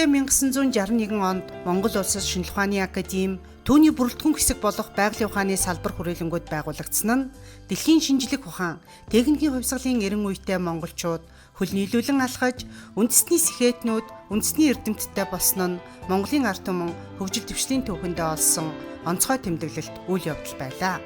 Жишээлбэл 1961 онд Монгол Улсад Шинжлэх ухааны академи түүний бүрэлдэхүүн хэсэг болох байгалийн ухааны салбар хүрээлэнгүүд байгуулагдсан нь дэлхийн шинжлэх ухаан, техникийн хувьсгалын эрен үетэй монголчууд хөл нийлүүлэн алхаж үндэсний сэхэтнүүд үндэсний эрдэмтдтэй болсон нь Монголын ард түмэн хөгжил дэвшлийн түүхэндээ олсон онцгой тэмдэглэлт үйл явдал байлаа.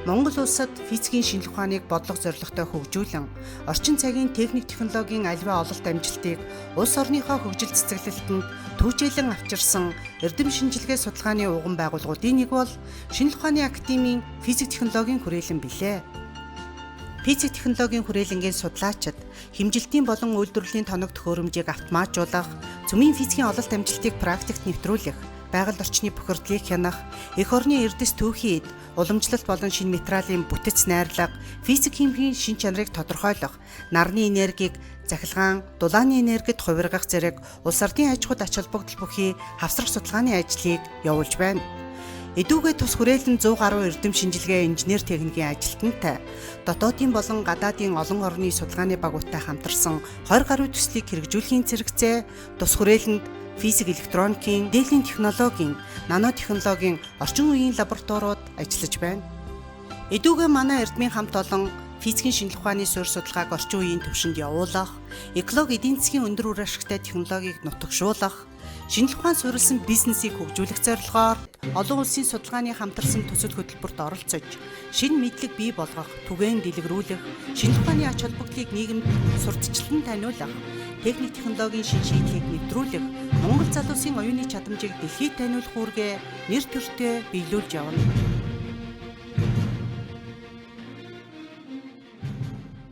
Монгол улсад физикийн шинжлэх ухааныг бодлого зорилготой хөгжүүлэн орчин цагийн техник технологийн аливаа ололт амжилтыг улс орныхоо хөгжил цэцэглэлтэнд түүчээлэн авчирсан эрдэм шинжилгээ судалгааны уган байгууллагуудын нэг бол Шинжлэх ухааны академийн физик технологийн хүрээлэн билээ. Физик технологийн хүрээлэнгийн судлаачид хэмжилтийн болон үйлдвэрлэлийн тоног төхөөрөмжийг автоматжуулах, цөмийн физикийн ололт амжилтыг практикт нэвтрүүлэх, байгаль орчны бохирдлыг хянах, эх орны эрдэс түүхийд уламжлалт болон шинэ материалын бүтэц найрлага, физик химийн шин чанарыг тодорхойлох, нарны энергийг захилгаан, дулааны энергид хувиргах зэрэг улс ардын аж ахуйд ач холбогдол бүхий хавсрах судалгааны ажлыг явуулж байна. Эдүүгээ тус хүрээлэн 100 гаруй эрдэм шинжилгээ инженер техникийн ажилтнтай, дотоодын болон гадаадын олон орны судалгааны багуудтай хамтарсан 20 гаруй төслийг хэрэгжүүлэхийн зэрэгцээ тус хүрээлэнд физик электроникийн, дээдлийн технологийн, нанотехнологийн орчин үеийн лабораториуд ажиллаж байна. Эдүүгээ манай эрдмийн хамт олон физикийн шинжлэх ухааны суурь судалгааг орчин үеийн түвшинд явуулах, экологи эдийн засгийн өндөр үр ашигтай технологиг нутагшуулах, шинжлэх ухаан суурилсан бизнесийг хөгжүүлэх зорилгоор олон улсын судалгааны хамтарсан төсөл хөтөлбөрт оролцож, шинэ мэдлэг бий болгох, түгээн дэлгэрүүлэх, шинжлэх ухааны ач холбогдлыг нийгэмд сурталчлан таниулах, техник технологийн шин шийдлийг нэвтрүүлэх, Монгол залуусын оюуны чадамжийг дэлхийд таниулах үүргээ нэр төртэй биелүүлж явна.